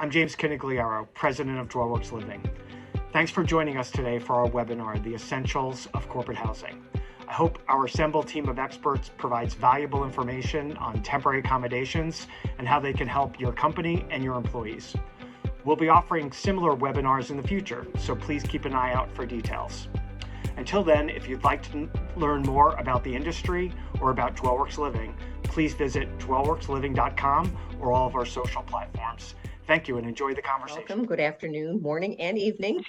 I'm James Canigliaro, President of Dwellworks Living. Thanks for joining us today for our webinar, The Essentials of Corporate Housing. I hope our assembled team of experts provides valuable information on temporary accommodations and how they can help your company and your employees. We'll be offering similar webinars in the future, so please keep an eye out for details. Until then, if you'd like to learn more about the industry or about Dwellworks Living, please visit dwellworksliving.com or all of our social platforms. Thank you and enjoy the conversation. Welcome, good afternoon, morning, and evening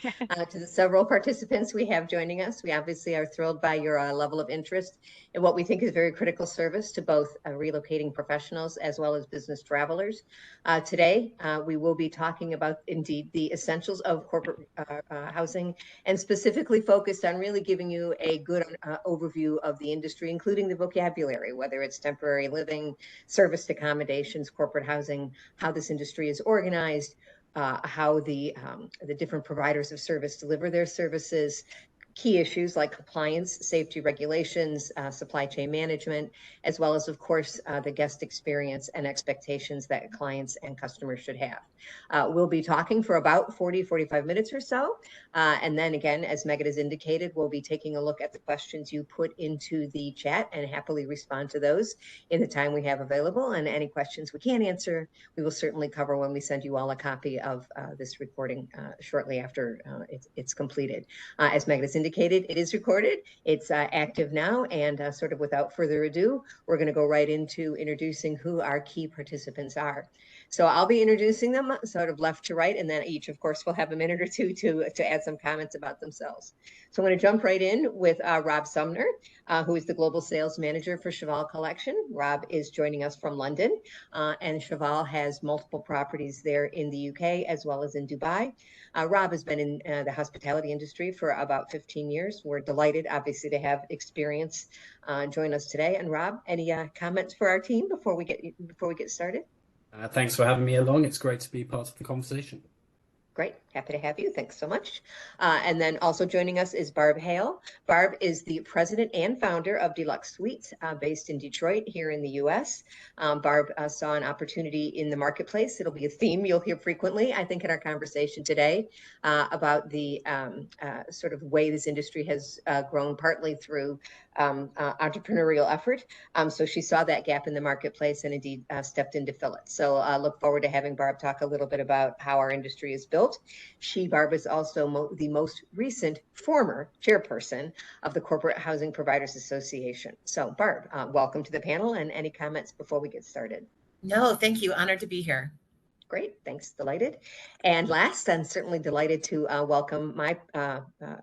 to the several participants we have joining us. We obviously are thrilled by your level of interest in what we think is very critical service to both relocating professionals as well as business travelers. Today, we will be talking about, indeed, the essentials of corporate housing, and specifically focused on really giving you a good overview of the industry, including the vocabulary, whether it's temporary living, serviced accommodations, corporate housing, how this industry is organized, how the different providers of service deliver their services, key issues like compliance, safety regulations, supply chain management, as well as, of course, the guest experience and expectations that clients and customers should have. We'll be talking for about 45 minutes or so. And then again, as Megan has indicated, we'll be taking a look at the questions you put into the chat and happily respond to those in the time we have available. And any questions we can't answer, we will certainly cover when we send you all a copy of this recording shortly after it's completed. As Megan has indicated, it is recorded, it's active now, and sort of without further ado, we're going to go right into introducing who our key participants are. So I'll be introducing them sort of left to right, and then each, of course, will have a minute or two to add some comments about themselves. So I'm going to jump right in with Rob Somner, who is the Global Sales Manager for Cheval Collection. Rob is joining us from London, and Cheval has multiple properties there in the UK as well as in Dubai. Rob has been in the hospitality industry for about 15 years. We're delighted, obviously, to have experience join us today. And Rob, any comments for our team before we get started? Thanks for having me along. It's great to be part of the conversation. Great, happy to have you. Thanks so much. And then also joining us is Barb Hale. Barb is the president and founder of dluxSuites, based in Detroit here in the US. Barb saw an opportunity in the marketplace. It'll be a theme you'll hear frequently, I think, in our conversation today about the sort of way this industry has grown, partly through entrepreneurial effort. So she saw that gap in the marketplace and indeed stepped in to fill it. So I look forward to having Barb talk a little bit about how our industry is built. Barb is also the most recent former chairperson of the Corporate Housing Providers Association. So Barb, welcome to the panel, and any comments before we get started? No, thank you. Honored to be here. Great, thanks, delighted. And last, I'm certainly delighted to welcome my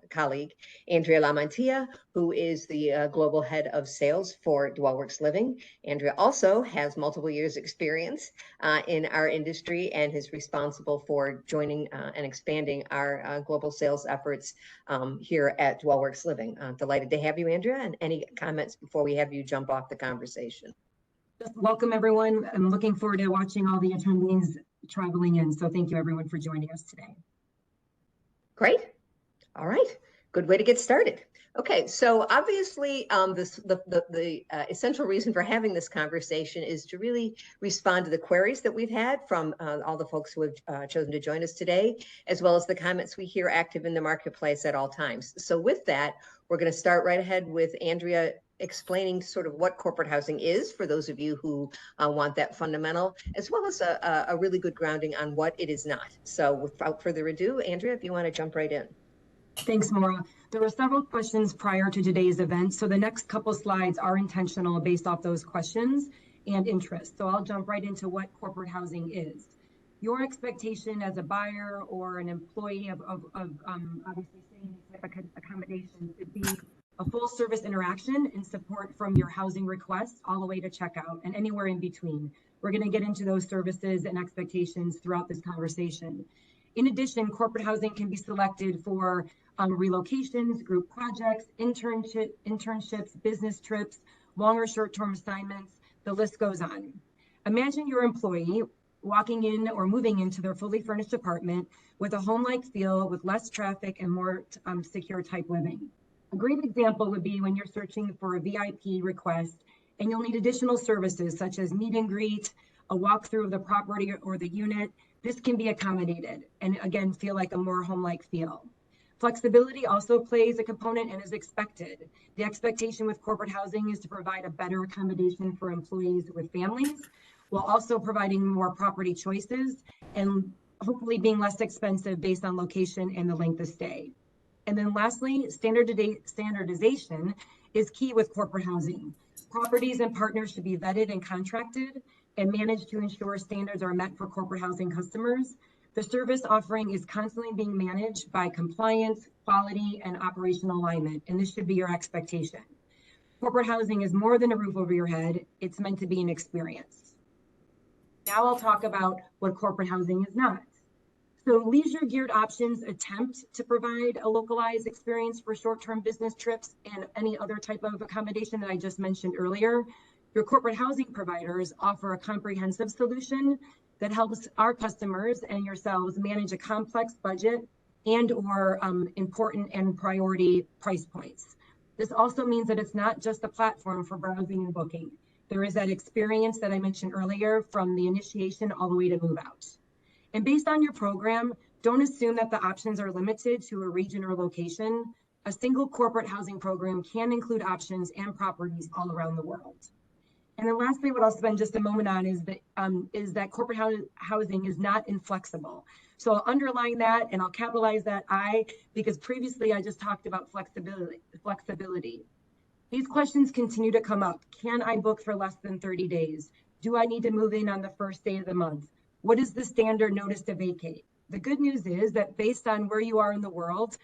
colleague, Andria LaMantia, who is the Global Head of Sales for Dwellworks Living. Andria also has multiple years experience in our industry and is responsible for joining and expanding our global sales efforts here at Dwellworks Living. Delighted to have you, Andria, and any comments before we have you jump off the conversation? Just welcome, everyone. I'm looking forward to watching all the attendees traveling in. So thank you, everyone, for joining us today. Great. All right. Good way to get started. Okay, so obviously the essential reason for having this conversation is to really respond to the queries that we've had from all the folks who have chosen to join us today, as well as the comments we hear active in the marketplace at all times. So with that, we're going to start right ahead with Andria explaining sort of what corporate housing is for those of you who want that fundamental, as well as a really good grounding on what it is not. So without further ado, Andria, if you want to jump right in. Thanks, Maura. There were several questions prior to today's event, so the next couple slides are intentional based off those questions and interests. So I'll jump right into what corporate housing is. Your expectation as a buyer or an employee of obviously staying in type of accommodation could be a full service interaction and support from your housing requests all the way to checkout and anywhere in between. We're going to get into those services and expectations throughout this conversation. In addition, corporate housing can be selected for relocations, group projects, internships, business trips, long or short-term assignments, the list goes on. Imagine your employee walking in or moving into their fully furnished apartment with a home-like feel with less traffic and more secure type living. A great example would be when you're searching for a VIP request and you'll need additional services such as meet and greet, a walkthrough of the property or the unit, This can be accommodated and again, feel like a more home-like feel. Flexibility also plays a component and is expected. The expectation with corporate housing is to provide a better accommodation for employees with families, while also providing more property choices and hopefully being less expensive based on location and the length of stay. And then lastly, standardization is key with corporate housing. Properties and partners should be vetted and contracted and managed to ensure standards are met for corporate housing customers. The service offering is constantly being managed by compliance, quality, and operational alignment, and this should be your expectation. Corporate housing is more than a roof over your head. It's meant to be an experience. Now I'll talk about what corporate housing is not. So leisure-geared options attempt to provide a localized experience for short-term business trips and any other type of accommodation that I just mentioned earlier. Your corporate housing providers offer a comprehensive solution that helps our customers and yourselves manage a complex budget and or important and priority price points. This also means that it's not just a platform for browsing and booking. There is that experience that I mentioned earlier from the initiation all the way to move out. And based on your program, don't assume that the options are limited to a region or location. A single corporate housing program can include options and properties all around the world. And then lastly, what I'll spend just a moment on is that corporate housing is not inflexible. So I'll underline that and I'll capitalize that I, because previously I just talked about flexibility. These questions continue to come up. Can I book for less than 30 days? Do I need to move in on the first day of the month? What is the standard notice to vacate? The good news is that based on where you are in the world,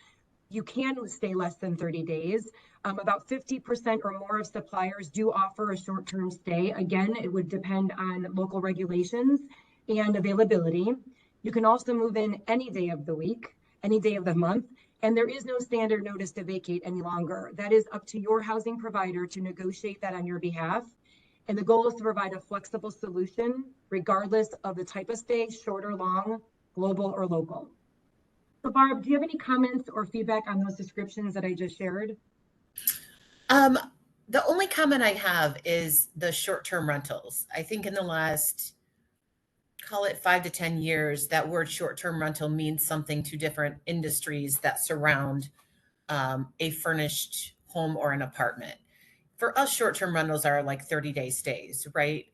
you can stay less than 30 days. About 50% or more of suppliers do offer a short-term stay. Again, it would depend on local regulations and availability. You can also move in any day of the week, any day of the month, and there is no standard notice to vacate any longer. That is up to your housing provider to negotiate that on your behalf. And the goal is to provide a flexible solution regardless of the type of stay, short or long, global or local. So Barb, do you have any comments or feedback on those descriptions that I just shared? The only comment I have is the short-term rentals. I think in the last, call it 5 to 10 years, that word short-term rental means something to different industries that surround a furnished home or an apartment. For us, short-term rentals are like 30-day stays, right?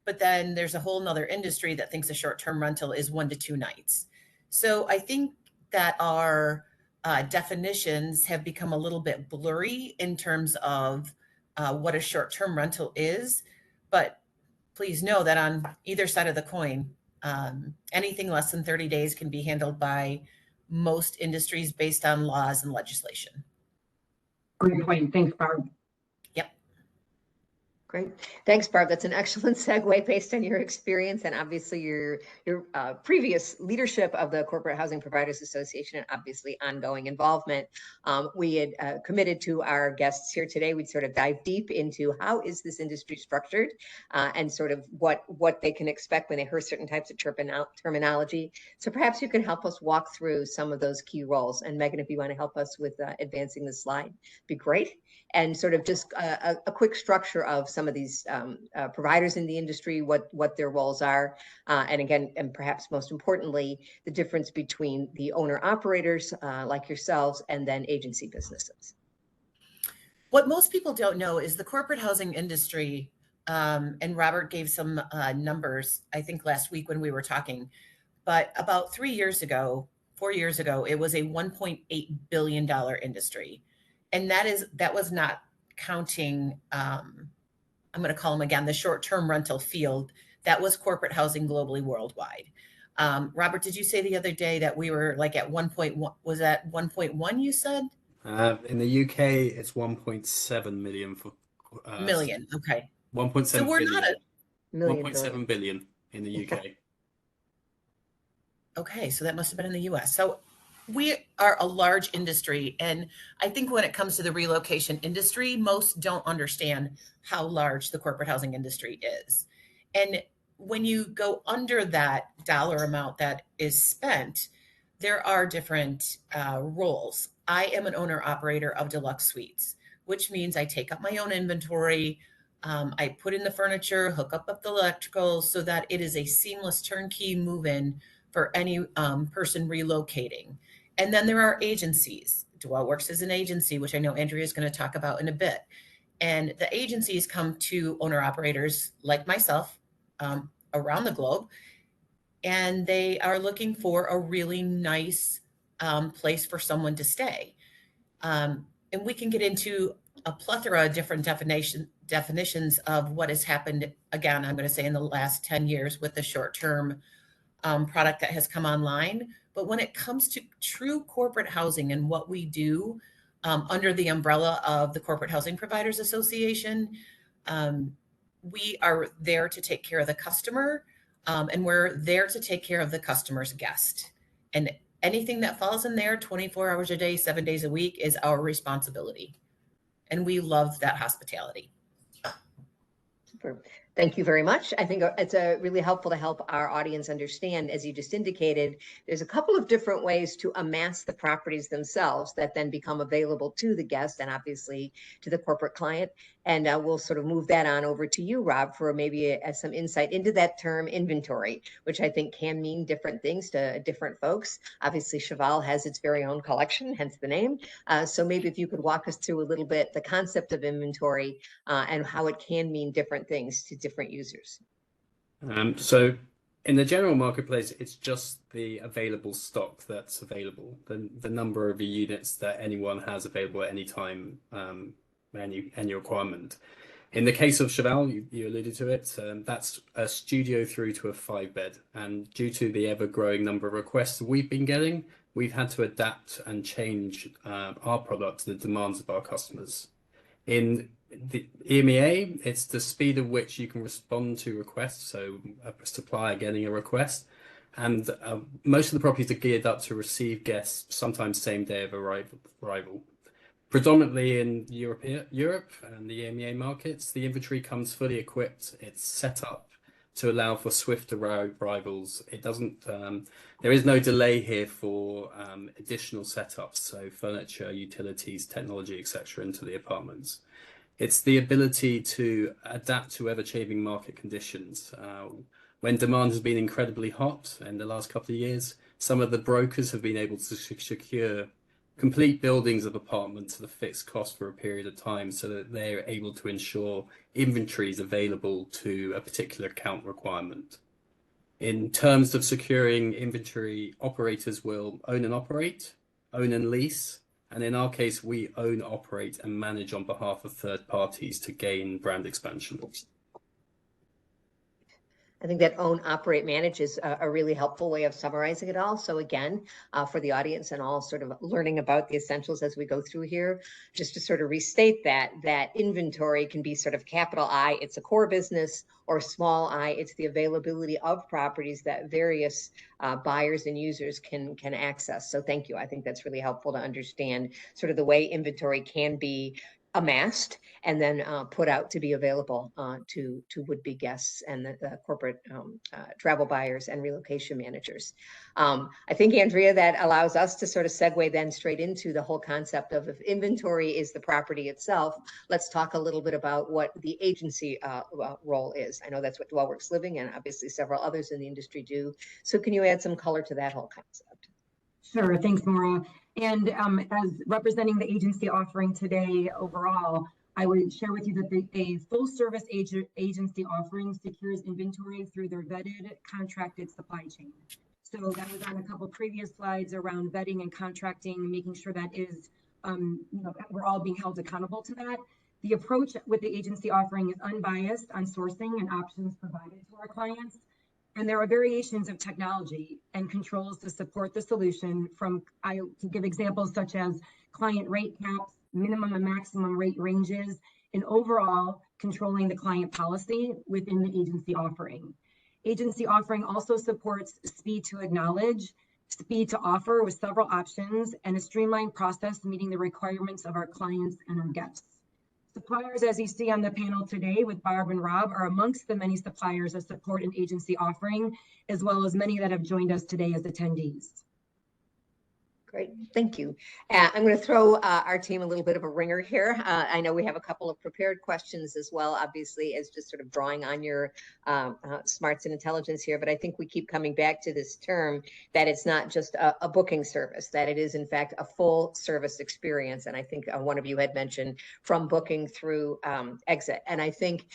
But then there's a whole nother industry that thinks a short-term rental is 1 to 2 nights. So I think that our definitions have become a little bit blurry in terms of what a short-term rental is. But please know that on either side of the coin, anything less than 30 days can be handled by most industries based on laws and legislation. Great point. Thanks, Barb. Great. Thanks, Barb. That's an excellent segue based on your experience and obviously your previous leadership of the Corporate Housing Providers Association and obviously ongoing involvement. We had committed to our guests here today. We'd sort of dive deep into how is this industry structured and sort of what they can expect when they hear certain types of terminology. So perhaps you can help us walk through some of those key roles. And Megan, if you want to help us with advancing the slide, be great. And sort of just a quick structure of some of these providers in the industry, what their roles are, and again, and perhaps most importantly, the difference between the owner-operators like yourselves and then agency businesses. What most people don't know is the corporate housing industry, and Robert gave some numbers, I think last week when we were talking, but about 4 years ago, it was a $1.8 billion industry. And that was not counting, I'm going to call them again, the short-term rental field. That was corporate housing globally worldwide. Robert, did you say the other day that we were like at 1.1? Was that 1.1 you said? In the UK, it's 1.7 million for million. Okay. 1.7 so we're billion. Not a 1.7 billion in the UK. Okay, so that must have been in the US. So we are a large industry. And I think when it comes to the relocation industry, most don't understand how large the corporate housing industry is. And when you go under that dollar amount that is spent, there are different roles. I am an owner operator of dluxSuites, which means I take up my own inventory. I put in the furniture, hook up the electrical so that it is a seamless turnkey move-in for any person relocating. And then there are agencies. Dwellworks is an agency, which I know Andrea is going to talk about in a bit. And the agencies come to owner operators like myself around the globe, and they are looking for a really nice place for someone to stay. And we can get into a plethora of different definitions of what has happened, again, I'm going to say in the last 10 years with the short-term product that has come online. But when it comes to true corporate housing and what we do under the umbrella of the Corporate Housing Providers Association, we are there to take care of the customer, and we're there to take care of the customer's guest. And anything that falls in there 24 hours a day, 7 days a week is our responsibility. And we love that hospitality. Super. Thank you very much. I think it's really helpful to help our audience understand, as you just indicated, there's a couple of different ways to amass the properties themselves that then become available to the guest and obviously to the corporate client. And we'll sort of move that on over to you, Rob, for maybe some insight into that term inventory, which I think can mean different things to different folks. Obviously, Cheval has its very own collection, hence the name. So maybe if you could walk us through a little bit the concept of inventory and how it can mean different things to different users. So in the general marketplace, it's just the available stock that's available, the number of units that anyone has available at any time, any requirement. In the case of Cheval, you alluded to it, that's a studio through to a 5-bed. And due to the ever-growing number of requests we've been getting, we've had to adapt and change our product to the demands of our customers. In the EMEA, it's the speed at which you can respond to requests, so a supplier getting a request. And most of the properties are geared up to receive guests, sometimes same day of arrival. Predominantly in Europe and the EMEA markets, the inventory comes fully equipped. It's set up to allow for swift arrivals. It doesn't. There is no delay here for additional setups, so furniture, utilities, technology, etc., into the apartments. It's the ability to adapt to ever-changing market conditions. When demand has been incredibly hot in the last couple of years, some of the brokers have been able to secure complete buildings of apartments at a fixed cost for a period of time so that they're able to ensure inventory is available to a particular account requirement. In terms of securing inventory, operators will own and operate, own and lease, and in our case, we own, operate, and manage on behalf of third parties to gain brand expansion. I think that own, operate, manage is a really helpful way of summarizing it all. So again, for the audience and all sort of learning about the essentials as we go through here, just to sort of restate that inventory can be sort of capital I, it's a core business, or small I, it's the availability of properties that various buyers and users can access. So thank you. I think that's really helpful to understand sort of the way inventory can be amassed and then put out to be available to would-be guests and the corporate travel buyers and relocation managers. I think, Andrea, that allows us to sort of segue then straight into the whole concept of if inventory is the property itself, let's talk a little bit about what the agency role is. I know that's what Dwellworks Living and obviously several others in the industry do. So can you add some color to that whole concept? Sure, thanks, Maura. And as representing the agency offering today overall, I would share with you that a full service agency offering secures inventory through their vetted, contracted supply chain. So that was on a couple previous slides around vetting and contracting, making sure that is, we're all being held accountable to that. The approach with the agency offering is unbiased on sourcing and options provided to our clients. And there are variations of technology and controls to support the solution to give examples such as client rate caps, minimum and maximum rate ranges, and overall controlling the client policy within the agency offering. Agency offering also supports speed to acknowledge, speed to offer with several options, and a streamlined process meeting the requirements of our clients and our guests. Suppliers, as you see on the panel today with Barb and Rob, are amongst the many suppliers that support an agency offering, as well as many that have joined us today as attendees. Great, thank you. I'm going to throw our team a little bit of a ringer here. I know we have a couple of prepared questions as well, obviously, as just sort of drawing on your smarts and intelligence here, but I think we keep coming back to this term that it's not just a booking service, that it is in fact a full service experience. And I think one of you had mentioned from booking through exit. And I think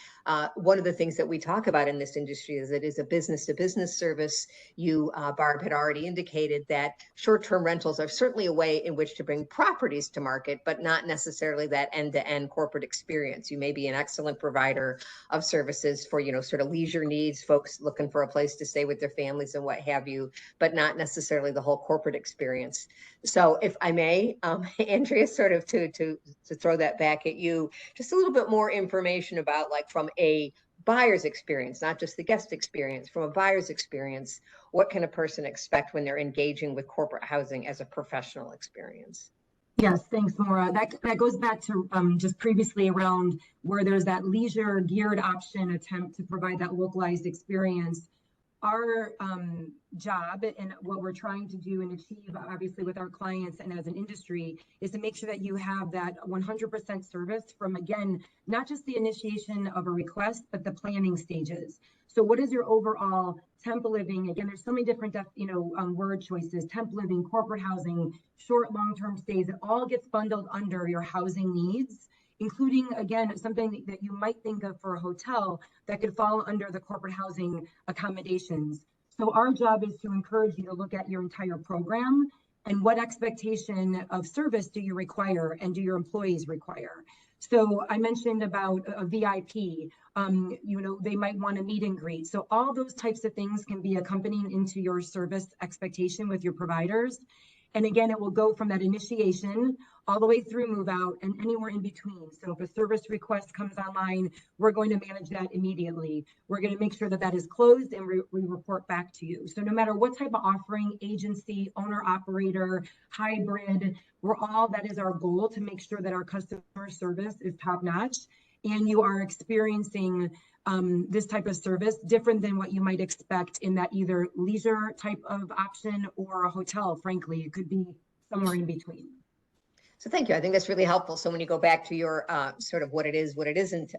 one of the things that we talk about in this industry is it is a business to business service. You, Barb, had already indicated that short-term rentals are certainly a way in which to bring properties to market, but not necessarily that end-to-end corporate experience. You may be an excellent provider of services for, sort of leisure needs, folks looking for a place to stay with their families and what have you, but not necessarily the whole corporate experience. So if I may, Andrea, sort of to throw that back at you, just a little bit more information about, like, from a buyer's experience, not just the guest experience, from a buyer's experience, what can a person expect when they're engaging with corporate housing as a professional experience? Yes, thanks, Maura. That goes back to just previously around where there's that leisure geared option attempt to provide that localized experience. Our job and what we're trying to do and achieve, obviously, with our clients and as an industry, is to make sure that you have that 100% service from, again, not just the initiation of a request, but the planning stages. So what is your overall temp living? Again, there's so many different, word choices: temp living, corporate housing, short, long-term stays. It all gets bundled under your housing needs, including, again, something that you might think of for a hotel that could fall under the corporate housing accommodations. So our job is to encourage you to look at your entire program and what expectation of service do you require and do your employees require. So I mentioned about a VIP, they might want a meet and greet. So all those types of things can be accompanying into your service expectation with your providers. And again, it will go from that initiation all the way through move out and anywhere in between. So if a service request comes online, we're going to manage that immediately. We're going to make sure that that is closed and we report back to you. So no matter what type of offering, agency, owner, operator, hybrid, that is our goal, to make sure that our customer service is top notch and you are experiencing this type of service different than what you might expect in that either leisure type of option or a hotel. Frankly, it could be somewhere in between. So thank you. I think that's really helpful. So when you go back to your sort of what it is, what it isn't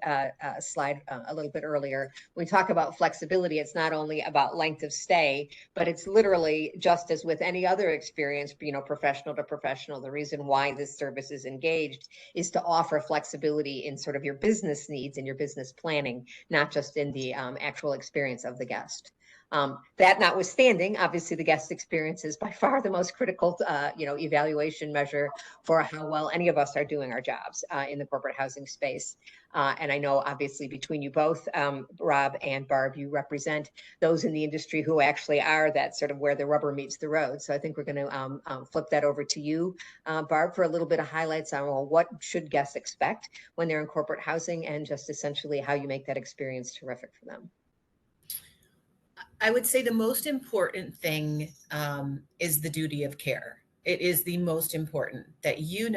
slide a little bit earlier, when we talk about flexibility, it's not only about length of stay, but it's literally just as with any other experience, professional to professional. The reason why this service is engaged is to offer flexibility in sort of your business needs and your business planning, not just in the actual experience of the guest. That notwithstanding, obviously the guest experience is by far the most critical, evaluation measure for how well any of us are doing our jobs in the corporate housing space. And I know, obviously, between you both, Rob and Barb, you represent those in the industry who actually are that sort of where the rubber meets the road. So I think we're going to flip that over to you, Barb, for a little bit of highlights on what should guests expect when they're in corporate housing and just essentially how you make that experience terrific for them. I would say the most important thing is the duty of care. It is the most important that you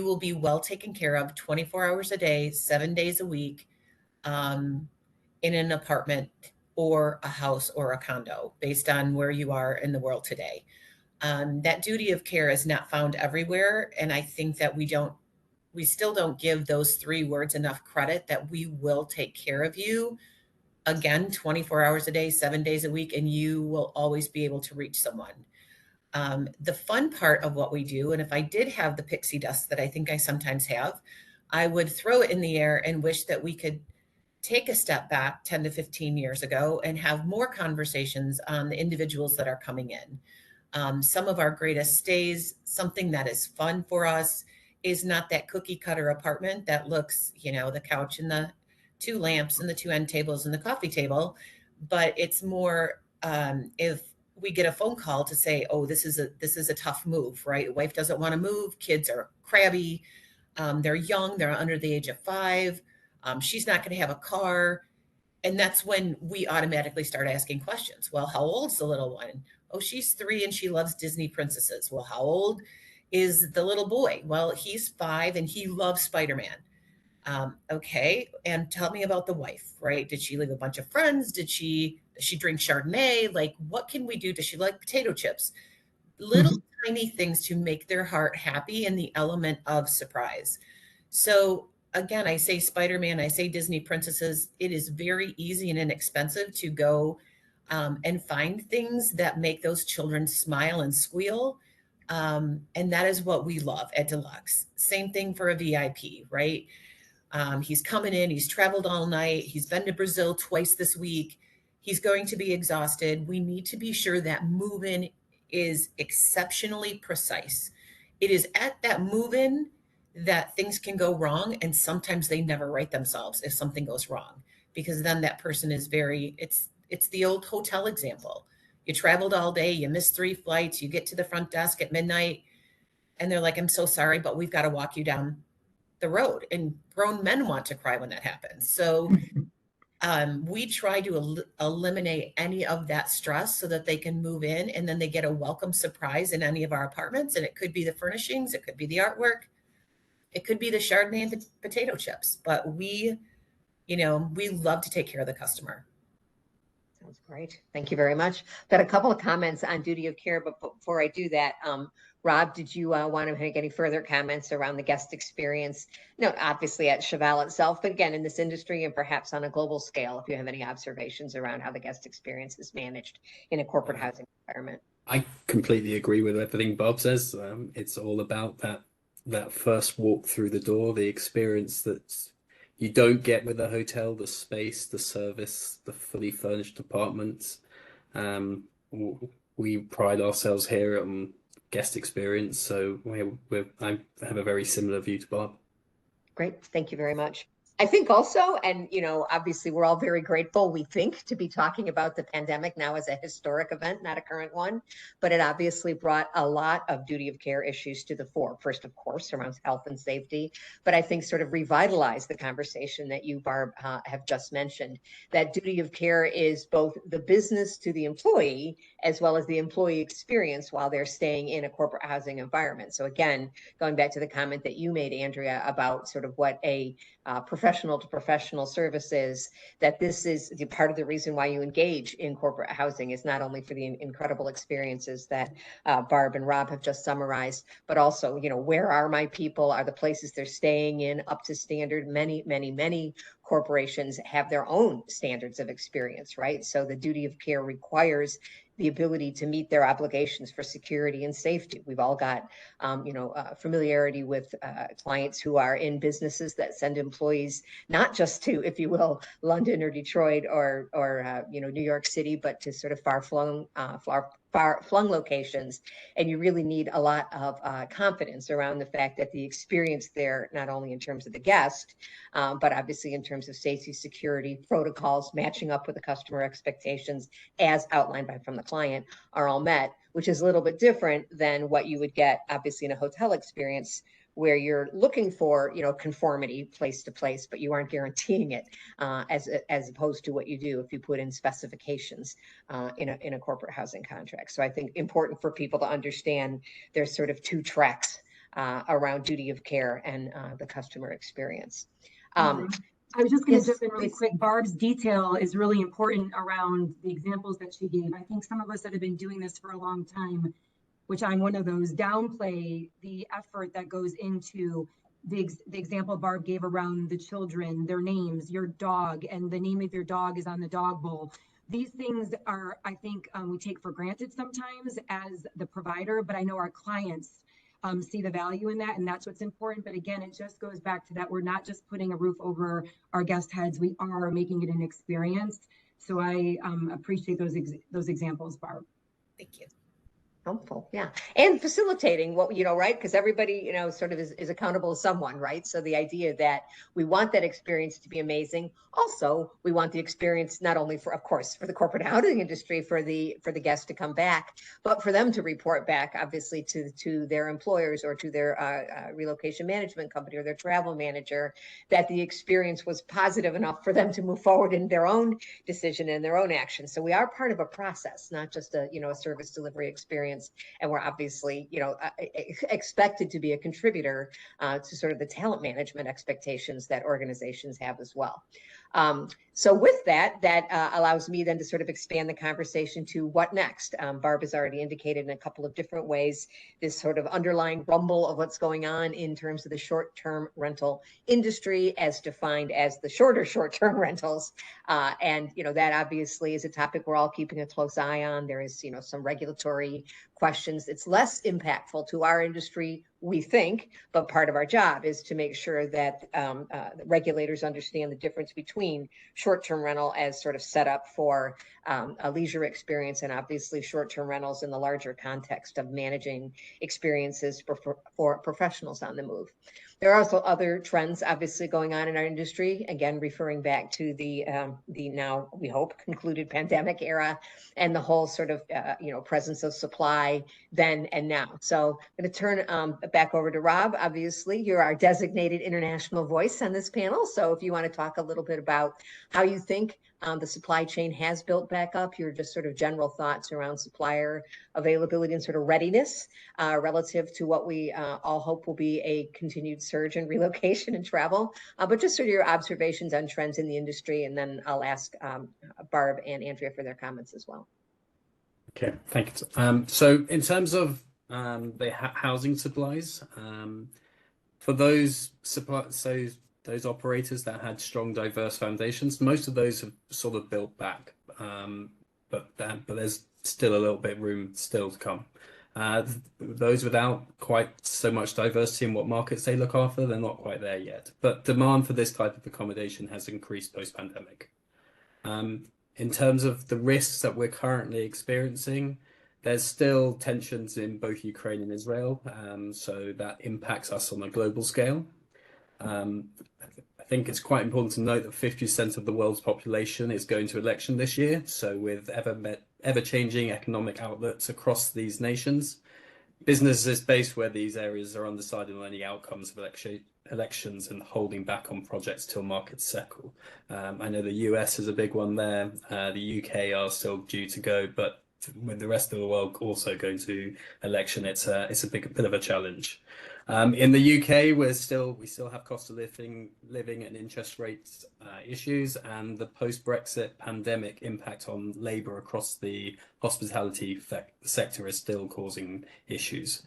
will be well taken care of 24 hours a day, 7 days a week, in an apartment or a house or a condo, based on where you are in the world today. That duty of care is not found everywhere. And I think that we still don't give those 3 words enough credit, that we will take care of you. Again, 24 hours a day, 7 days a week, and you will always be able to reach someone. The fun part of what we do, and if I did have the pixie dust that I think I sometimes have, I would throw it in the air and wish that we could take a step back 10 to 15 years ago and have more conversations on the individuals that are coming in. Some of our greatest stays, something that is fun for us, is not that cookie cutter apartment that looks, the couch and the 2 lamps and the 2 end tables and the coffee table, but it's more if we get a phone call to say, oh, this is a tough move, right? Wife doesn't want to move. Kids are crabby. They're young. They're under the age of 5. She's not going to have a car. And that's when we automatically start asking questions. Well, how old's the little one? Oh, she's 3 and she loves Disney princesses. Well, how old is the little boy? Well, he's 5 and he loves Spider-Man. Okay. And tell me about the wife, right? Did she leave a bunch of friends? Does she drink Chardonnay? Like, what can we do? Does she like potato chips? little tiny things to make their heart happy and the element of surprise. So again, I say Spider-Man, I say Disney princesses. It is very easy and inexpensive to go and find things that make those children smile and squeal. And that is what we love at Deluxe. Same thing for a VIP, right? He's coming in, he's traveled all night, he's been to Brazil twice this week. He's going to be exhausted. We need to be sure that move-in is exceptionally precise. It is at that move-in that things can go wrong, and sometimes they never right themselves if something goes wrong, because then that person is very, it's the old hotel example. You traveled all day, you missed 3 flights, you get to the front desk at midnight, and they're like, I'm so sorry, but we've got to walk you down the road. And grown men want to cry when that happens. So we try to eliminate any of that stress so that they can move in, and then they get a welcome surprise in any of our apartments. And it could be the furnishings, it could be the artwork, it could be the Chardonnay and potato chips, but we love to take care of the customer. Sounds great. Thank you very much. Got a couple of comments on duty of care, but before I do that, Rob, did you want to make any further comments around the guest experience? No, obviously at Cheval itself, but again, in this industry and perhaps on a global scale, if you have any observations around how the guest experience is managed in a corporate housing environment. I completely agree with everything Bob says. It's all about that first walk through the door, the experience that you don't get with a hotel, the space, the service, the fully furnished apartments. We pride ourselves here on guest experience, so I have a very similar view to Bob. Great, thank you very much. I think also, and obviously we're all very grateful, we think, to be talking about the pandemic now as a historic event, not a current one, but it obviously brought a lot of duty of care issues to the fore. First, of course, around health and safety, but I think sort of revitalized the conversation that you, Barb, have just mentioned, that duty of care is both the business to the employee as well as the employee experience while they're staying in a corporate housing environment. So again, going back to the comment that you made, Andrea, about sort of what a professional to professional services, that this is the part of the reason why you engage in corporate housing is not only for the incredible experiences that Barb and Rob have just summarized, but also, where are my people? Are the places they're staying in up to standard? Many corporations have their own standards of experience, right? So the duty of care requires the ability to meet their obligations for security and safety. We've all got, familiarity with clients who are in businesses that send employees not just to, if you will, London or Detroit or New York City, but to sort of far-flung locations. And you really need a lot of confidence around the fact that the experience there, not only in terms of the guest, but obviously in terms of safety, security, protocols, matching up with the customer expectations as outlined from the client, are all met, which is a little bit different than what you would get obviously in a hotel experience, where you're looking for, conformity place to place, but you aren't guaranteeing it, as opposed to what you do if you put in specifications in a corporate housing contract. So I think important for people to understand there's sort of 2 tracks around duty of care and the customer experience. I was just going to jump in really quick. Barb's detail is really important around the examples that she gave. I think some of us that have been doing this for a long time, which I'm one of those, downplay the effort that goes into the example Barb gave around the children, their names, your dog, and the name of your dog is on the dog bowl. These things are, I think, we take for granted sometimes as the provider, but I know our clients see the value in that, and that's what's important. But again, it just goes back to that we're not just putting a roof over our guest heads, we are making it an experience. So I appreciate those examples, Barb. Thank you. Helpful, yeah, and facilitating what right, because everybody sort of is accountable to someone, right? So the idea that we want that experience to be amazing. Also, we want the experience not only for, of course, for the corporate housing industry, for the guests to come back, but for them to report back, obviously, to their employers or to their relocation management company or their travel manager, that the experience was positive enough for them to move forward in their own decision and their own action. So we are part of a process, not just a service delivery experience. And we're obviously, expected to be a contributor to sort of the talent management expectations that organizations have as well. So with that allows me then to sort of expand the conversation to what next. Barb has already indicated in a couple of different ways this sort of underlying rumble of what's going on in terms of the short-term rental industry as defined as the short-term rentals. And, that obviously is a topic we're all keeping a close eye on. There is, some regulatory questions. It's less impactful to our industry, we think, but part of our job is to make sure that regulators understand the difference between short-term rental as sort of set up for a leisure experience, and obviously short-term rentals in the larger context of managing experiences for professionals on the move. There are also other trends obviously going on in our industry, again, referring back to the now, we hope, concluded pandemic era and the whole sort of, presence of supply then and now. So I'm going to turn back over to Rob. Obviously, you're our designated international voice on this panel. So if you want to talk a little bit about how you think the supply chain has built back up, your just sort of general thoughts around supplier availability and sort of readiness relative to what we all hope will be a continued surge in relocation and travel, but just sort of your observations on trends in the industry. And then I'll ask Barb and Andrea for their comments as well. Okay, thank you. So in terms of the housing supplies, for those those operators that had strong, diverse foundations, most of those have sort of built back, but there's still a little bit room still to come. Those without quite so much diversity in what markets they look after, they're not quite there yet. But demand for this type of accommodation has increased post-pandemic. In terms of the risks that we're currently experiencing, there's still tensions in both Ukraine and Israel, so that impacts us on a global scale. I think it's quite important to note that 50% of the world's population is going to election this year. So with ever-changing economic outlooks across these nations, business is based where these areas are undecided on any outcomes of elections and holding back on projects till markets settle. I know the US is a big one there. The UK are still due to go, but with the rest of the world also going to election, it's a bit of a challenge. In the UK, we still have cost of living and interest rates issues, and the post-Brexit pandemic impact on labour across the hospitality sector is still causing issues.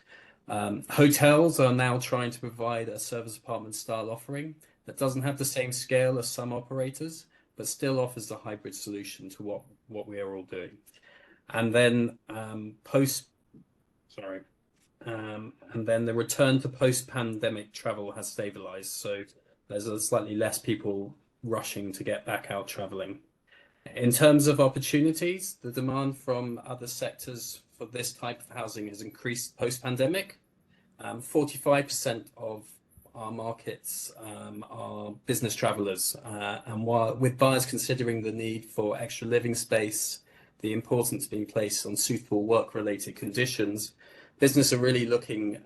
Hotels are now trying to provide a service apartment style offering that doesn't have the same scale as some operators, but still offers a hybrid solution to what we are all doing. And then and then the return to post-pandemic travel has stabilized. So there's slightly less people rushing to get back out traveling. In terms of opportunities, the demand from other sectors for this type of housing has increased post-pandemic. 45% of our markets are business travelers. And with buyers considering the need for extra living space, the importance being placed on suitable work-related conditions, business are really looking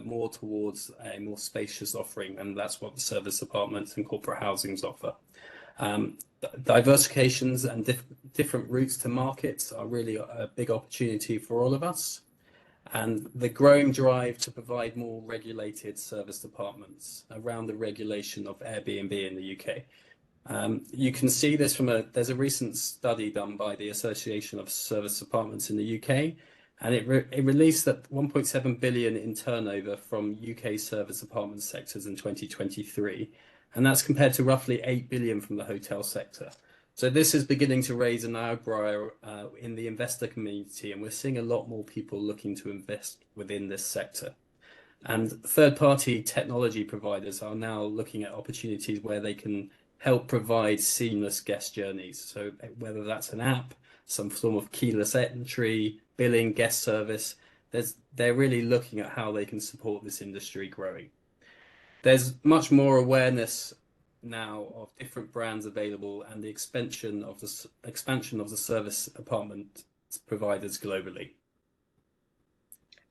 more towards a more spacious offering, and that's what the service apartments and corporate housings offer. Diversifications and different routes to markets are really a big opportunity for all of us. And the growing drive to provide more regulated service apartments around the regulation of Airbnb in the UK. You can see this there's a recent study done by the Association of Service Apartments in the UK, and it released that 1.7 billion in turnover from UK service apartment sectors in 2023, and that's compared to roughly 8 billion from the hotel sector. So this is beginning to raise an eyebrow in the investor community, and we're seeing a lot more people looking to invest within this sector. And third-party technology providers are now looking at opportunities where they can help provide seamless guest journeys. So whether that's an app, some form of keyless entry, billing, guest service, they're really looking at how they can support this industry growing. There's much more awareness now of different brands available and the expansion of the service apartment providers globally.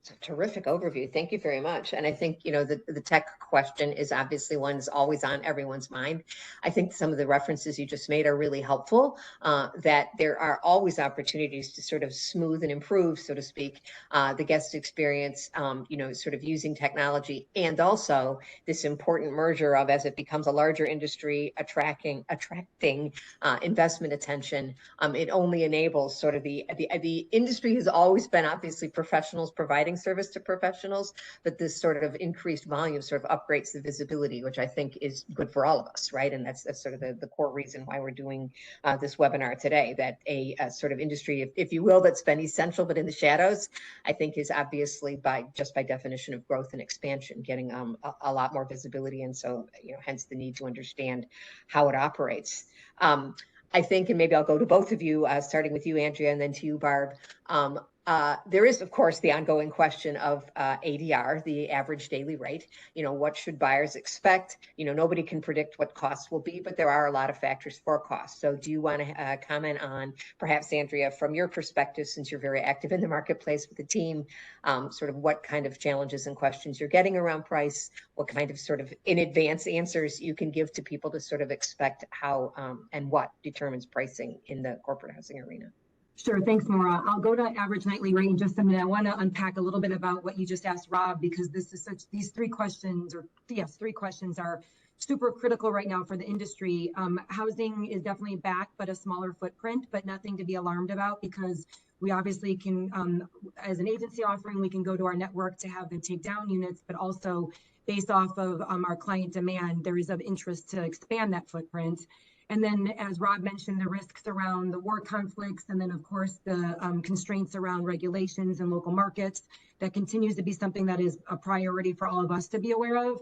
It's a terrific overview. Thank you very much. And I think, you know, the tech question is obviously one that's always on everyone's mind. I think some of the references you just made are really helpful, that there are always opportunities to sort of smooth and improve, so to speak, the guest experience, you know, sort of using technology, and also this important merger of, as it becomes a larger industry, attracting investment attention. It only enables sort of the industry has always been obviously professionals providing service to professionals, but this sort of increased volume sort of upgrades the visibility, which I think is good for all of us, right? And that's sort of the core reason why we're doing this webinar today, that a sort of industry, if you will, that's been essential but in the shadows, I think is obviously by definition of growth and expansion, getting a lot more visibility. And so, you know, hence the need to understand how it operates. I think, and maybe I'll go to both of you, starting with you, Andrea, and then to you, Barb. There is, of course, the ongoing question of ADR, the average daily rate. You know, what should buyers expect? You know, nobody can predict what costs will be, but there are a lot of factors for costs. So do you want to comment on, perhaps, Andrea, from your perspective, since you're very active in the marketplace with the team, sort of what kind of challenges and questions you're getting around price, what kind of sort of in advance answers you can give to people to sort of expect how and what determines pricing in the corporate housing arena? Sure. Thanks, Maura. I'll go to average nightly rate in just a minute. I want to unpack a little bit about what you just asked Rob, because these three questions are super critical right now for the industry. Housing is definitely back, but a smaller footprint, but nothing to be alarmed about, because we obviously can, as an agency offering, we can go to our network to have them take down units, but also based off of our client demand, there is of interest to expand that footprint. And then, as Rob mentioned, the risks around the war conflicts, and then, of course, the constraints around regulations and local markets, that continues to be something that is a priority for all of us to be aware of.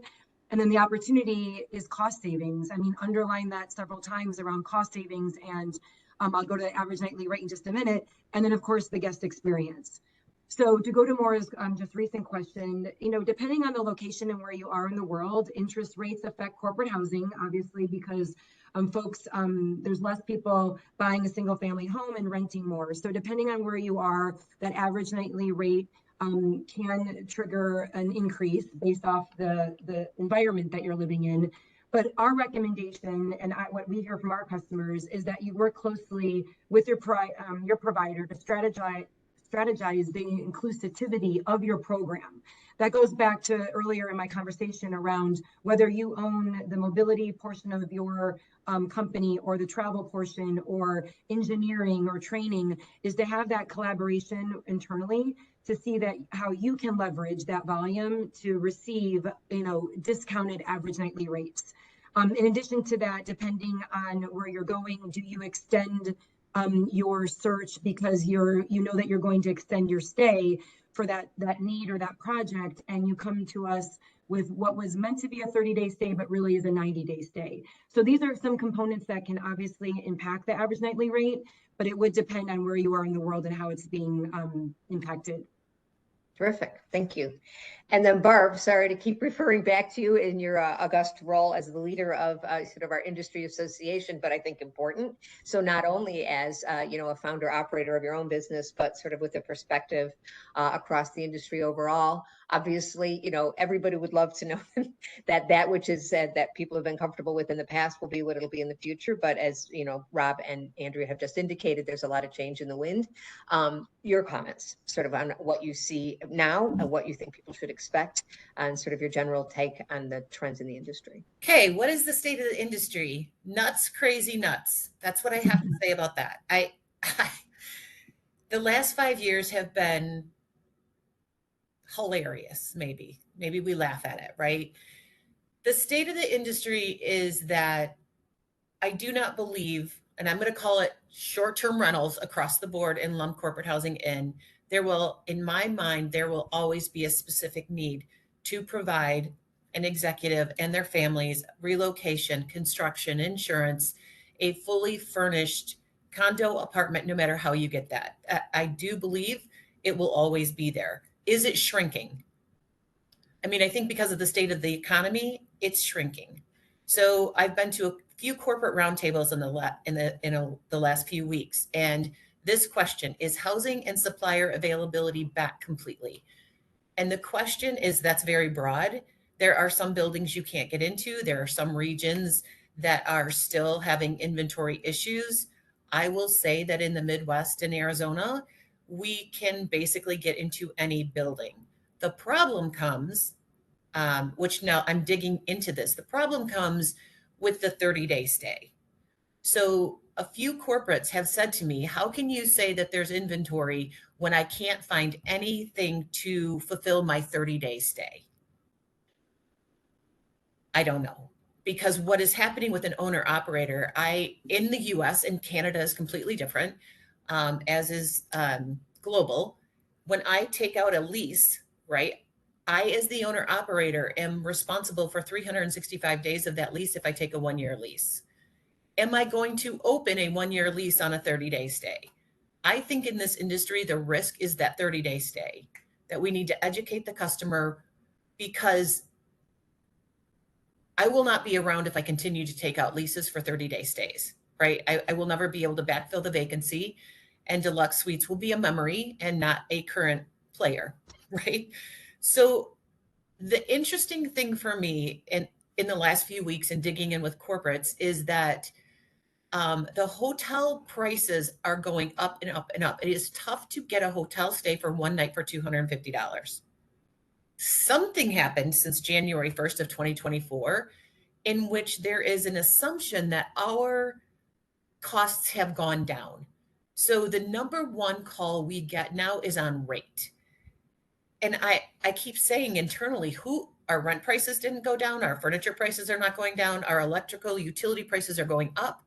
And then the opportunity is cost savings. I mean, underline that several times around cost savings, and I'll go to the average nightly rate in just a minute. And then, of course, the guest experience. So to go to Maura's just recent question, you know, depending on the location and where you are in the world, interest rates affect corporate housing, obviously, because there's less people buying a single family home and renting more. So depending on where you are, that average nightly rate can trigger an increase based off the environment that you're living in. But our recommendation, and what we hear from our customers, is that you work closely with your provider to strategize the inclusivity of your program. That goes back to earlier in my conversation around whether you own the mobility portion of your company or the travel portion or engineering or training, is to have that collaboration internally to see that how you can leverage that volume to receive, you know, discounted average nightly rates. In addition to that, depending on where you're going, do you extend your search because you know that you're going to extend your stay for that need or that project, and you come to us with what was meant to be a 30-day stay but really is a 90-day stay. So these are some components that can obviously impact the average nightly rate, but it would depend on where you are in the world and how it's being impacted. Terrific. Thank you. And then Barb, sorry to keep referring back to you in your august role as the leader of sort of our industry association, but I think important. So not only as, you know, a founder operator of your own business, but sort of with a perspective across the industry overall. Obviously, you know, everybody would love to know that which is said that people have been comfortable with in the past will be what it'll be in the future. But as, you know, Rob and Andrea have just indicated, there's a lot of change in the wind. Your comments sort of on what you see now and what you think people should expect, and sort of your general take on the trends in the industry. Okay, what is the state of the industry? Nuts, crazy nuts. That's what I have to say about that. The last 5 years have been hilarious. Maybe we laugh at it, right? The state of the industry is that I do not believe, and I'm going to call it short-term rentals across the board and lump corporate housing in. There will, in my mind, there will always be a specific need to provide an executive and their families relocation, construction, insurance, a fully furnished condo apartment, no matter how you get that. I do believe it will always be there. Is it shrinking? I mean, I think because of the state of the economy, it's shrinking. So I've been to a few corporate roundtables in the last few weeks, and this question is housing and supplier availability back completely. And the question is, that's very broad. There are some buildings you can't get into. There are some regions that are still having inventory issues. I will say that in the Midwest and Arizona, we can basically get into any building. The problem comes, which now I'm digging into this, the problem comes with the 30-day stay. So a few corporates have said to me, how can you say that there's inventory when I can't find anything to fulfill my 30-day stay? I don't know. Because what is happening with an owner operator, in the US and Canada is completely different, as is global. When I take out a lease, right, I, as the owner operator, am responsible for 365 days of that lease if I take a 1-year lease. Am I going to open a 1-year lease on a 30-day stay? I think in this industry, the risk is that 30-day stay, that we need to educate the customer, because I will not be around if I continue to take out leases for 30-day stays, right? I will never be able to backfill the vacancy, and dluxSuites will be a memory and not a current player, right? So the interesting thing for me in the last few weeks and digging in with corporates is that the hotel prices are going up and up and up. It is tough to get a hotel stay for one night for $250. Something happened since January 1st of 2024 in which there is an assumption that our costs have gone down. So the number one call we get now is on rate. And I keep saying internally, our rent prices didn't go down, our furniture prices are not going down, our electrical utility prices are going up.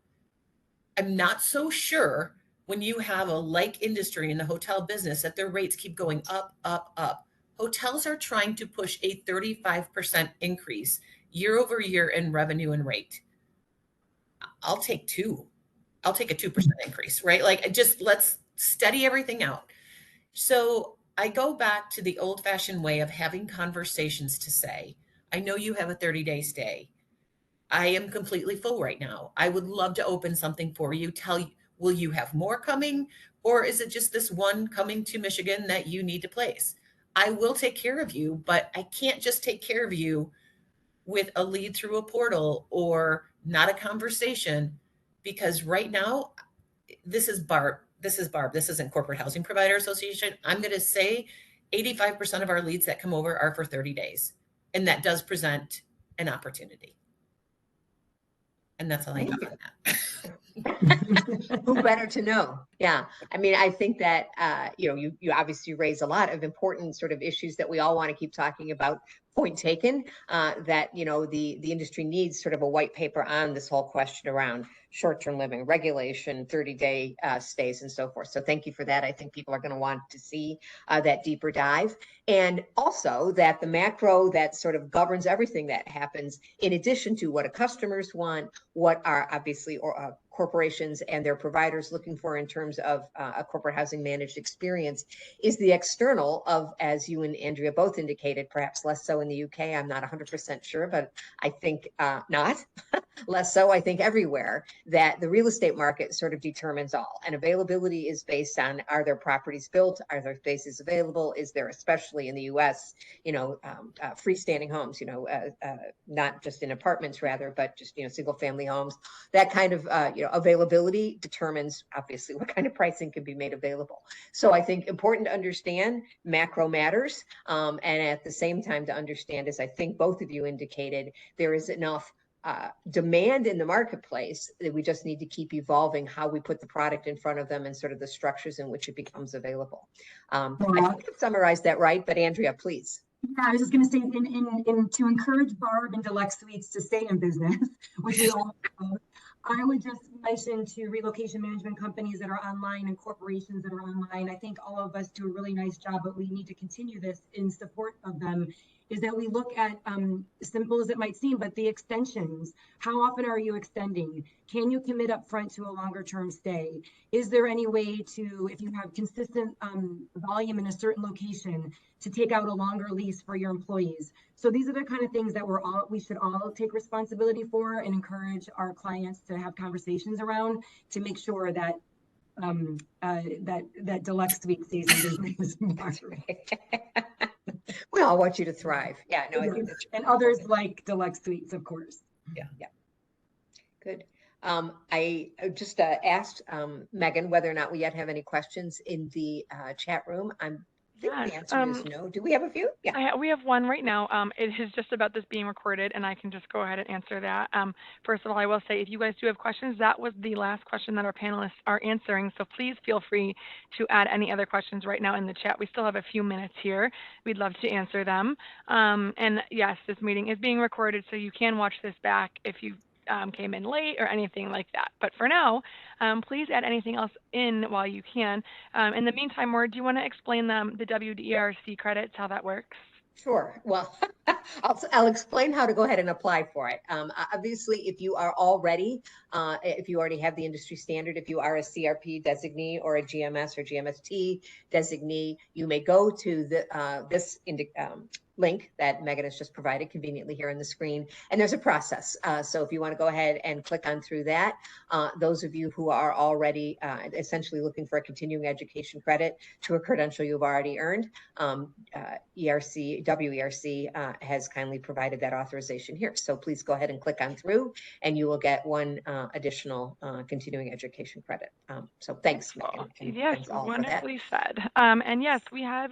I'm not so sure when you have a like industry in the hotel business that their rates keep going up, up, up. Hotels are trying to push a 35% increase year over year in revenue and rate. I'll take a 2% increase, right? Like, just let's steady everything out. So I go back to the old fashioned way of having conversations to say, I know you have a 30-day stay. I am completely full right now. I would love to open something for you. Will you have more coming? Or is it just this one coming to Michigan that you need to place? I will take care of you, but I can't just take care of you with a lead through a portal or not a conversation, because right now, this is Barb. This isn't Corporate Housing Provider Association. I'm going to say 85% of our leads that come over are for 30 days. And that does present an opportunity. And that's all I have on that. Who better to know? Yeah. I mean, I think that, you obviously raise a lot of important sort of issues that we all want to keep talking about. Point taken, that, the industry needs sort of a white paper on this whole question around short-term living, regulation, 30-day stays, and so forth. So thank you for that. I think people are going to want to see that deeper dive. And also that the macro that sort of governs everything that happens, in addition to what customers want, what are obviously corporations and their providers looking for in terms of a corporate housing managed experience, is the external of, as you and Andrea both indicated, perhaps less so in the UK. I'm not 100% sure, but I think not. Less so, I think, everywhere, that the real estate market sort of determines all. And availability is based on, are there properties built? Are there spaces available? Is there, especially in the US, freestanding homes, not just in apartments rather, but just, single family homes. That kind of, availability determines obviously what kind of pricing can be made available. So I think important to understand macro matters. And at the same time to understand, as I think both of you indicated, there is enough demand in the marketplace that we just need to keep evolving how we put the product in front of them and sort of the structures in which it becomes available. I think I've summarized that right, but Andrea, please. Yeah, I was just going to say, in to encourage Barb and dluxSuites to stay in business, which we all know, I would just mention to relocation management companies that are online and corporations that are online. I think all of us do a really nice job, but we need to continue this in support of them, is that we look at, simple as it might seem, but the extensions. How often are you extending? Can you commit up front to a longer term stay? Is there any way to, if you have consistent volume in a certain location, to take out a longer lease for your employees? So these are the kind of things that we should all take responsibility for and encourage our clients to have conversations around to make sure that that dluxSuites stays in business. We all want you to thrive. Yeah, no, I think that's And others like dluxSuites, of course. good. I just asked Megan whether or not we yet have any questions in the chat room. I think the Yes, answer is no. Do we have a few? Yeah. we have one right now. It is just about this being recorded, and I can just go ahead and answer that. First of all, I will say, if you guys do have questions, that was the last question that our panelists are answering. So please feel free to add any other questions right now in the chat. We still have a few minutes here. We'd love to answer them. And yes, this meeting is being recorded, so you can watch this back if you came in late or anything like that. But for now, please add anything else in while you can. In the meantime, Maura, do you want to explain the WERC credits, how that works? Sure. Well, I'll explain how to go ahead and apply for it. Obviously, if you are already, if you already have the industry standard, if you are a CRP designee or a GMS or GMST designee, you may go to the this link that Megan has just provided conveniently here on the screen. And there's a process. So if you want to go ahead and click on through that, those of you who are already essentially looking for a continuing education credit to a credential you've already earned, WERC has kindly provided that authorization here. So please go ahead and click on through and you will get one additional continuing education credit. So thanks, Megan. And yes, thanks all wonderfully for that. said. And yes, we have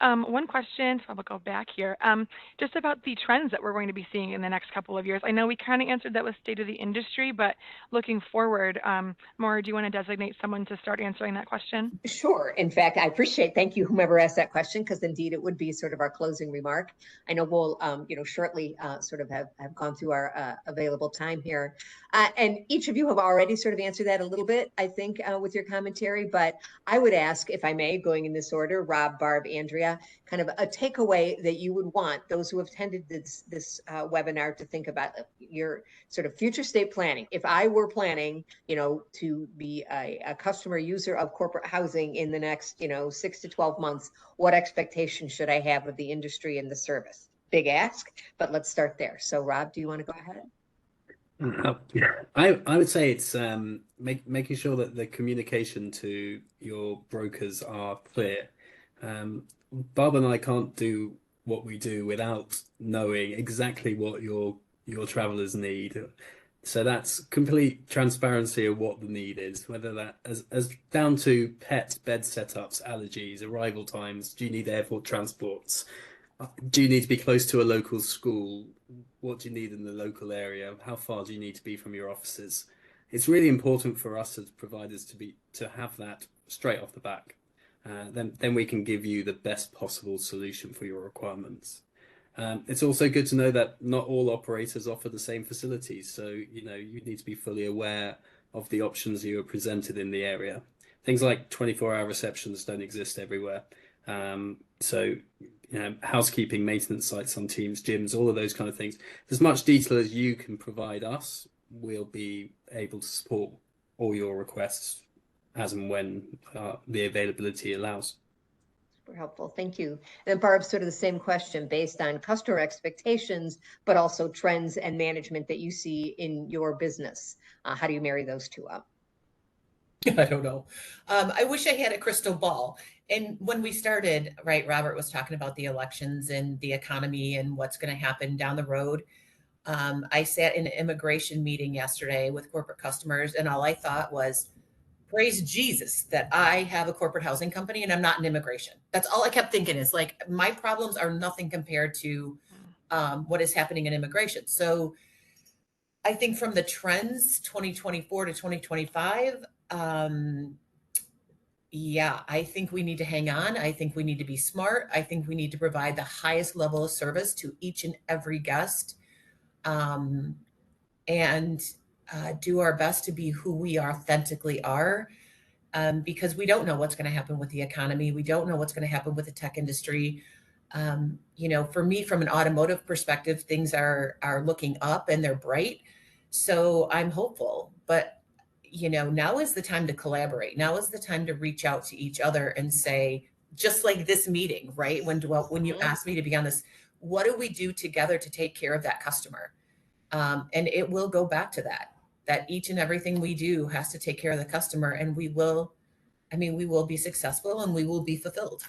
one question, so I'll go back here, just about the trends that we're going to be seeing in the next couple of years. I know we kind of answered that with state of the industry, but looking forward, Maura, do you want to designate someone to start answering that question? Sure. In fact, I appreciate, thank you, whomever asked that question, because indeed it would be sort of our closing remark. I know we'll, shortly sort of have gone through our available time here. And each of you have already sort of answered that a little bit, I think, with your commentary, but I would ask, if I may, going in this order, Rob, Barb, Andria, kind of a takeaway that you would want those who have attended this webinar to think about your sort of future state planning. If I were planning, to be a customer user of corporate housing in the next, 6 to 12 months, what expectations should I have of the industry and the service? Big ask, but let's start there. So Rob, do you want to go ahead? I would say it's making sure that the communication to your brokers are clear. Bob and I can't do what we do without knowing exactly what your travelers need. So that's complete transparency of what the need is, whether that as down to pet bed setups, allergies, arrival times. Do you need airport transports? Do you need to be close to a local school? What do you need in the local area? How far do you need to be from your offices? It's really important for us as providers to have that straight off the back. Then we can give you the best possible solution for your requirements. It's also good to know that not all operators offer the same facilities. So, you need to be fully aware of the options you are presented in the area. Things like 24-hour receptions don't exist everywhere. So, housekeeping, maintenance sites on teams, gyms, all of those kind of things. As much detail as you can provide us, we'll be able to support all your requests as and when the availability allows. Super helpful, thank you. And then Barb, sort of the same question based on customer expectations, but also trends and management that you see in your business. How do you marry those two up? I don't know. I wish I had a crystal ball. And when we started, right, Robert was talking about the elections and the economy and what's going to happen down the road. I sat in an immigration meeting yesterday with corporate customers, and all I thought was, praise Jesus that I have a corporate housing company and I'm not in immigration. That's all I kept thinking, is like, my problems are nothing compared to what is happening in immigration. So I think from the trends 2024 to 2025, I think we need to hang on. I think we need to be smart. I think we need to provide the highest level of service to each and every guest, and do our best to be who we authentically are, because we don't know what's going to happen with the economy. We don't know what's going to happen with the tech industry. For me, from an automotive perspective, things are looking up and they're bright. So I'm hopeful, but now is the time to collaborate. Now is the time to reach out to each other and say, just like this meeting, right? When you asked me to be on this, what do we do together to take care of that customer? And it will go back to that each and everything we do has to take care of the customer, and we will be successful and we will be fulfilled.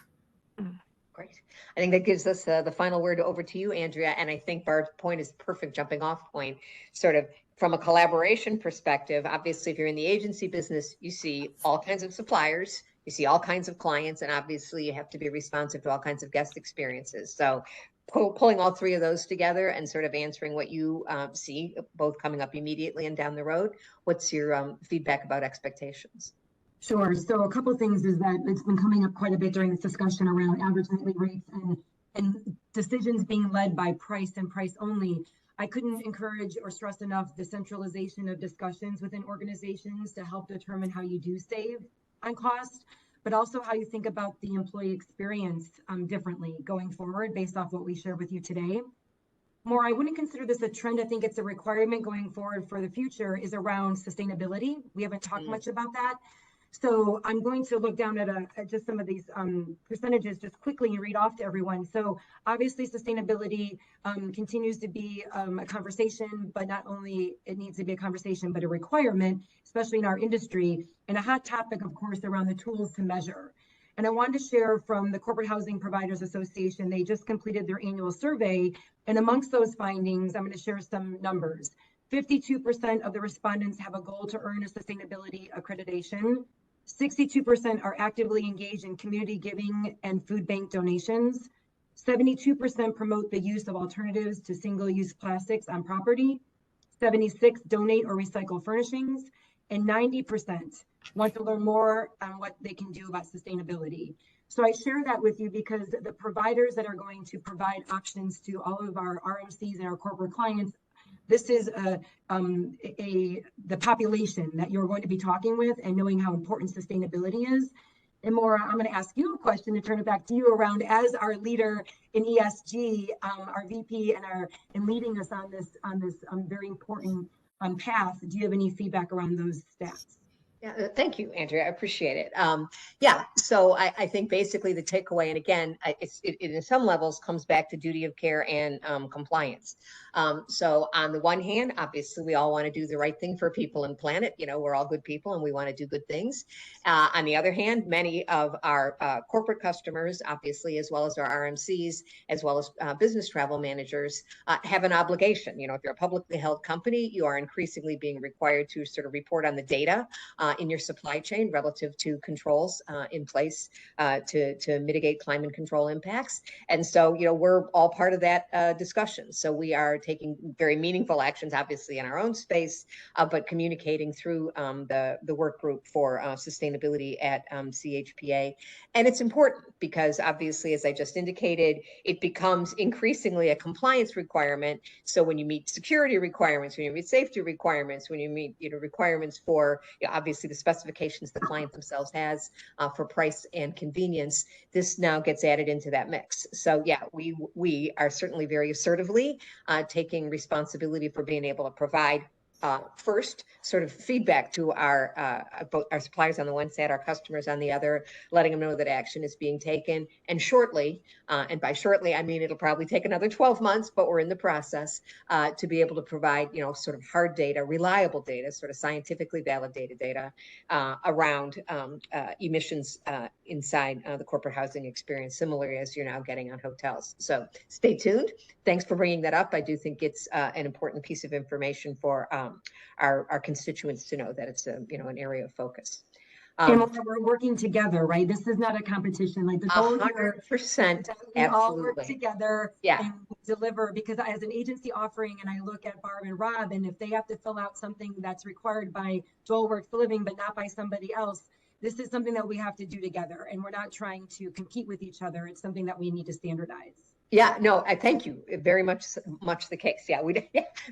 Great. I think that gives us the final word over to you, Andrea. And I think Barb's point is perfect jumping off point, sort of from a collaboration perspective. Obviously, if you're in the agency business, you see all kinds of suppliers, you see all kinds of clients, and obviously you have to be responsive to all kinds of guest experiences. So pulling all three of those together and sort of answering what you see, both coming up immediately and down the road. What's your feedback about expectations? Sure. So a couple of things is that it's been coming up quite a bit during this discussion around average nightly rates and decisions being led by price and price only. I couldn't encourage or stress enough the centralization of discussions within organizations to help determine how you do save on cost, but also how you think about the employee experience differently going forward based off what we shared with you today. More, I wouldn't consider this a trend. I think it's a requirement going forward for the future is around sustainability. We haven't talked much about that. So I'm going to look down at just some of these percentages just quickly and read off to everyone. So obviously sustainability continues to be a conversation, but not only it needs to be a conversation, but a requirement, especially in our industry, and a hot topic, of course, around the tools to measure. And I wanted to share from the Corporate Housing Providers Association, they just completed their annual survey. And amongst those findings, I'm going to share some numbers. 52% of the respondents have a goal to earn a sustainability accreditation. 62% are actively engaged in community giving and food bank donations. 72% promote the use of alternatives to single-use plastics on property. 76% donate or recycle furnishings. And 90% want to learn more on what they can do about sustainability. So I share that with you because the providers that are going to provide options to all of our RMCs and our corporate clients, this is the population that you're going to be talking with and knowing how important sustainability is. And Maura, I'm going to ask you a question to turn it back to you around as our leader in ESG, our VP and leading us on this very important path. Do you have any feedback around those stats? Yeah, thank you, Andrea. I appreciate it. Yeah, so I think basically the takeaway, and again, it in some levels comes back to duty of care and compliance. So on the one hand, obviously we all want to do the right thing for people and planet. You know, we're all good people and we want to do good things. On the other hand, many of our corporate customers, obviously, as well as our RMCs, as well as business travel managers, have an obligation. You know, if you're a publicly held company, you are increasingly being required to sort of report on the data in your supply chain relative to controls in place to mitigate climate control impacts. And so, you know, we're all part of that discussion. So we are taking very meaningful actions, obviously, in our own space, but communicating through the work group for sustainability at CHPA. And it's important because obviously, as I just indicated, it becomes increasingly a compliance requirement. So when you meet security requirements, when you meet safety requirements, when you meet, you know, requirements for, you know, obviously the specifications the client themselves has for price and convenience, this now gets added into that mix. So yeah, we are certainly very assertively taking responsibility for being able to provide first sort of feedback to both our suppliers on the one side, our customers on the other, letting them know that action is being taken. And shortly, and by shortly, I mean, it'll probably take another 12 months, but we're in the process to be able to provide, you know, sort of hard data, reliable data, sort of scientifically validated data around emissions inside the corporate housing experience, similarly as you're now getting on hotels. So stay tuned. Thanks for bringing that up. I do think it's an important piece of information for our constituents to know that it's a, you know, an area of focus. And we're working together, right? This is not a competition. Like the goal 100%, we all work together yeah. and deliver. Because as an agency offering, and I look at Barb and Rob, and if they have to fill out something that's required by Dwellworks Living, but not by somebody else, this is something that we have to do together. And we're not trying to compete with each other. It's something that we need to standardize. Yeah, no, I thank you. Very much the case. Yeah,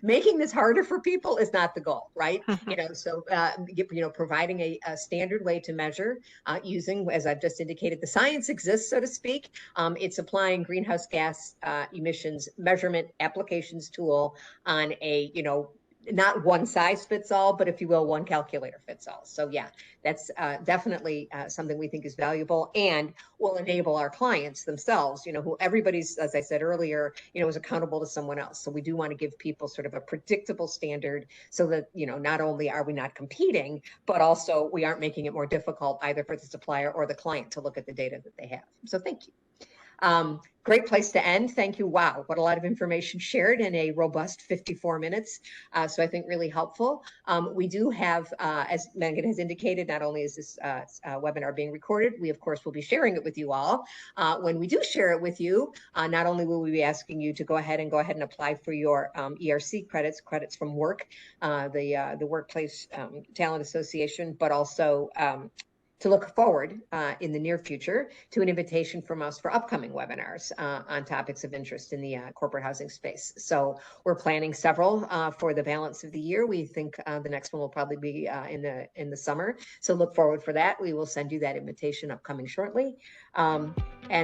making this harder for people is not the goal, right? You know, so you know, providing a standard way to measure using, as I've just indicated, the science exists, so to speak. It's applying greenhouse gas emissions measurement applications tool on a, you know, not one size fits all, but if you will, one calculator fits all. So yeah, that's definitely something we think is valuable and will enable our clients themselves, you know, who everybody's, as I said earlier, you know, is accountable to someone else. So we do want to give people sort of a predictable standard so that, you know, not only are we not competing, but also we aren't making it more difficult either for the supplier or the client to look at the data that they have. So thank you. Great place to end. Thank you. Wow, what a lot of information shared in a robust 54 minutes. So I think really helpful. We do have, as Megan has indicated, not only is this webinar being recorded, we of course will be sharing it with you all. When we do share it with you, not only will we be asking you to go ahead and apply for your ERC credits from WERC, the Workplace Talent Association, but also to look forward in the near future to an invitation from us for upcoming webinars on topics of interest in the corporate housing space. So we're planning several for the balance of the year. We think the next one will probably be in the summer. So look forward for that. We will send you that invitation upcoming shortly. And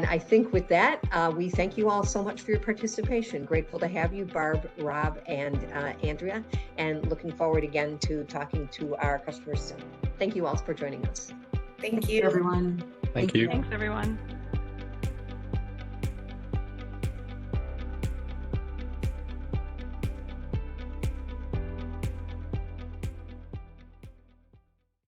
I think with that, we thank you all so much for your participation. Grateful to have you, Barb, Rob, and Andrea, and looking forward again to talking to our customers soon. Thank you all for joining us. Thank you, everyone. Thank you. Thanks, everyone.